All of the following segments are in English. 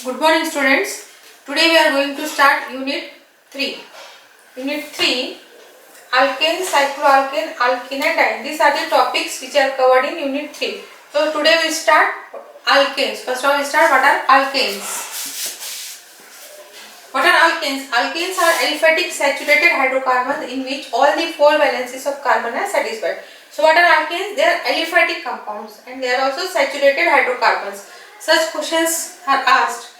Good morning students. Today we are going to start unit 3. Unit 3 alkane, cycloalkane, alkene and diene. These are the topics which are covered in unit 3. So today we start alkanes. First of all we start what are alkanes. What are alkanes? Alkanes are aliphatic saturated hydrocarbons in which all the 4 valencies of carbon are satisfied. So what are alkanes? They are aliphatic compounds and they are also saturated hydrocarbons. Such questions are asked.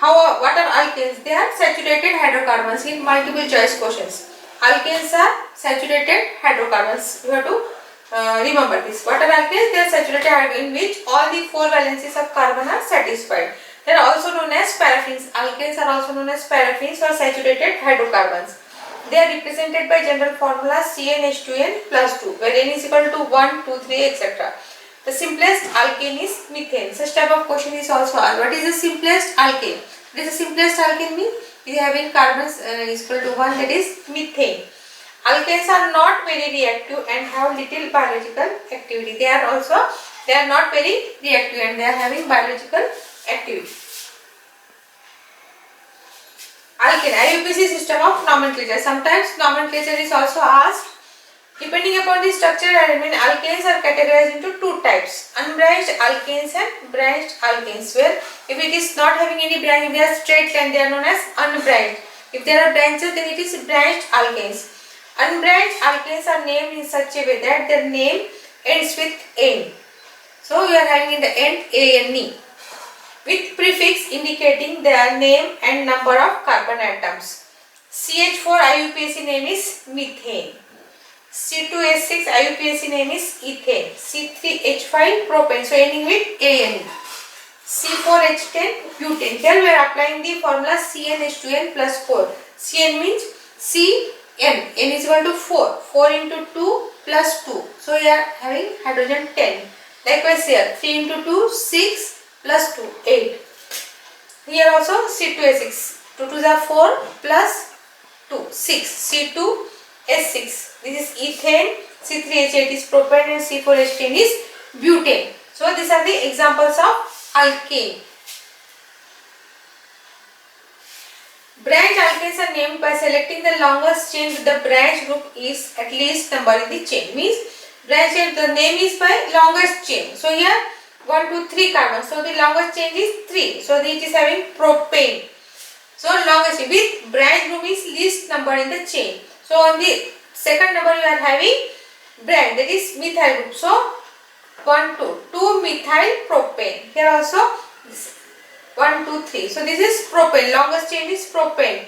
What are alkanes? They are saturated hydrocarbons in multiple choice questions. Alkanes are saturated hydrocarbons. You have to remember this. What are alkanes? They are saturated hydrocarbons in which all the 4 valencies of carbon are satisfied. They are also known as paraffins. Alkanes are also known as paraffins or saturated hydrocarbons. They are represented by general formula CnH2n plus 2 where n is equal to 1, 2, 3 etc. The simplest alkane is methane. Such type of question is also asked. What is the simplest alkane? What is the simplest alkane mean? We are having carbons is equal to 1, that is methane. Alkanes are not very reactive and have little biological activity. They are not very reactive and they are having biological activity. Alkane, IUPAC system of nomenclature. Sometimes nomenclature is also asked. Depending upon the structure arrangement, alkanes are categorized into 2 types, unbranched alkanes and branched alkanes, where if it is not having any branch, if they are straight line, they are known as unbranched. If there are branches, then it is branched alkanes. Unbranched alkanes are named in such a way that their name ends with "ane". So we are having in the end "ane" with prefix indicating their name and number of carbon atoms. CH4 IUPAC name is methane. C2H6 IUPAC name is ethane. C3H5 propane. So ending with ANE. C4H10 butane. Here we are applying the formula CnH2n plus 4. Cn means Cn. N is equal to 4. 4 into 2 plus 2. So we are having hydrogen 10. Likewise here 3 into 2 6 plus 2 8. Here also C2H6. 2 2s are 4 plus 2 6. C2H6. This is ethane, C3H8 is propane and C4H10 is butane. So these are the examples of alkane. Branch alkanes are named by selecting the longest chain with the branch group is at least number in the chain. Means branch chain, the name is by longest chain. So here 1, 2, 3 carbons. So the longest chain is 3. So it is having propane. So longest chain with branch group is least number in the chain. So on the second number you are having branch, that is methyl group. So 1, 2 methyl propane. Here also 1, 2, 3. So this is propane. Longest chain is propane.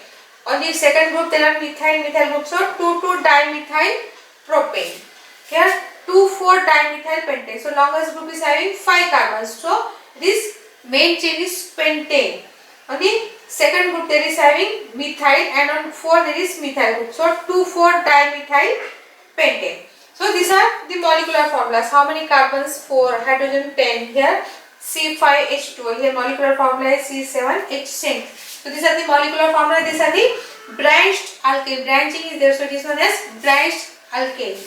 On the second group there are methyl group. So 2 dimethyl propane. Here 2 4 dimethyl pentane. So longest group is having 5 carbons. So this main chain is pentane. On the second group there is having methyl and on 4 there is methyl group. So 2 4 dimethyl pentane. So these are the molecular formulas. How many carbons? 4. Hydrogen 10. Here C5H12. Here molecular formula is C7H10. So these are the molecular formula. These are the branched alkane. Branching is there, so it is known as branched alkane.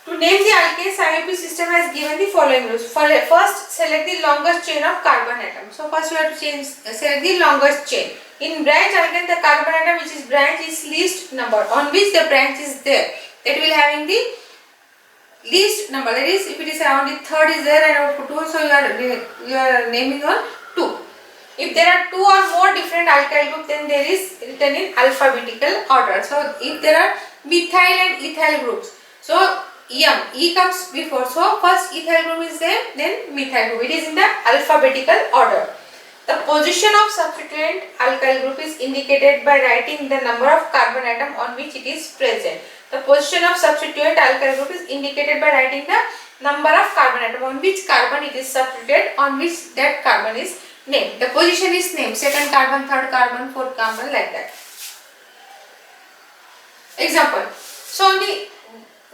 To name the alkanes, IUPAC system has given the following rules. First, select the longest chain of carbon atom. So first we have to select the longest chain. In branch alkane, the carbon atom which is branch is least number, on which the branch is there. That will having the least number. That is, if it is around the third is there and 2, so you are naming on 2. If there are 2 or more different alkyl groups, then there is written in alphabetical order. So if there are methyl and ethyl groups, so E comes before. So first ethyl group is there, then methyl group. It is in the alphabetical order. The position of substituent alkyl group is indicated by writing the number of carbon atom on which it is present. The position of substituent alkyl group is indicated by writing the number of carbon atom on which carbon it is substituted, on which that carbon is named. The position is named, second carbon, third carbon, fourth carbon, like that. Example. So on the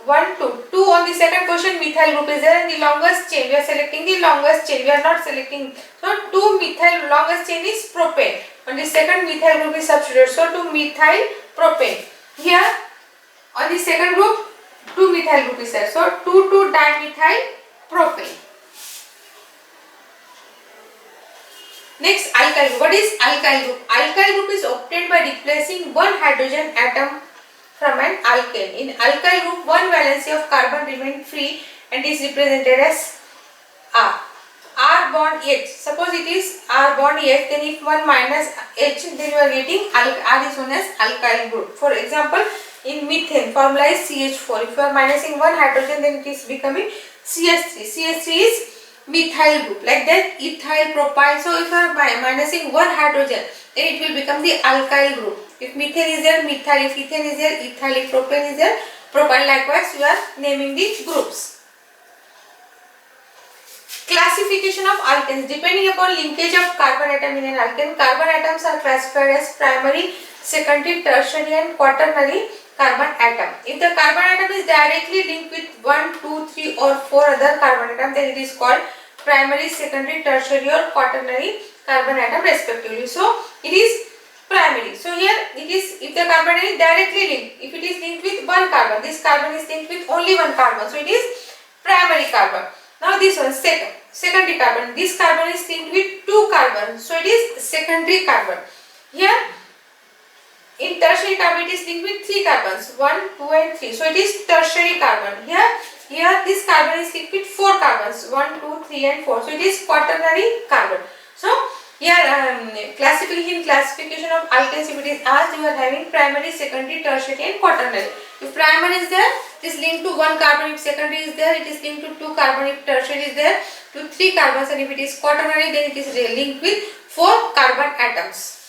1, 2 on the second position methyl group is there and the longest chain. We are selecting the longest chain. We are not selecting. So 2 methyl longest chain is propane. On the second methyl group is substituted. So 2 methyl propane. Here on the second group 2 methyl group is there. So 2 dimethyl propane. Next, alkyl group. What is alkyl group? Alkyl group is obtained by replacing one hydrogen atom from an alkane. In alkyl group, one valency of carbon remains free and is represented as R. R bond H. Suppose it is R bond H, then if one minus H, then you are getting R is known as alkyl group. For example, in methane, formula is CH4. If you are minusing one hydrogen, then it is becoming CH3. CH3 is methyl group. Like that, ethyl propyl. So if you are minusing one hydrogen, then it will become the alkyl group. If methane is there, methyl. If ethane is there, ethyl. If propane is there, propyl. Likewise, you are naming the groups. Classification of alkanes. Depending upon linkage of carbon atom in an alkane, carbon atoms are classified as primary, secondary, tertiary and quaternary carbon atom. If the carbon atom is directly linked with 1, 2, 3 or 4 other carbon atom, then it is called primary, secondary, tertiary or quaternary carbon atom respectively. So it is primary. So here it is, if the carbon atom is directly linked, if it is linked with one carbon, this carbon is linked with only one carbon, so it is primary carbon. Now this one, secondary carbon, this carbon is linked with two carbons, so it is secondary carbon. Here in tertiary carbon it is linked with three carbons, 1, 2 and 3, so it is tertiary carbon. Here this carbon is linked with four carbons, 1, 2, 3 and 4, so it is quaternary carbon. So here classification of alkanes, if it is asked, you are having primary, secondary, tertiary and quaternary. If primary is there, it is linked to one carbon. If secondary is there, it is linked to two carbon. If tertiary is there, to three carbons, and if it is quaternary, then it is linked with four carbon atoms.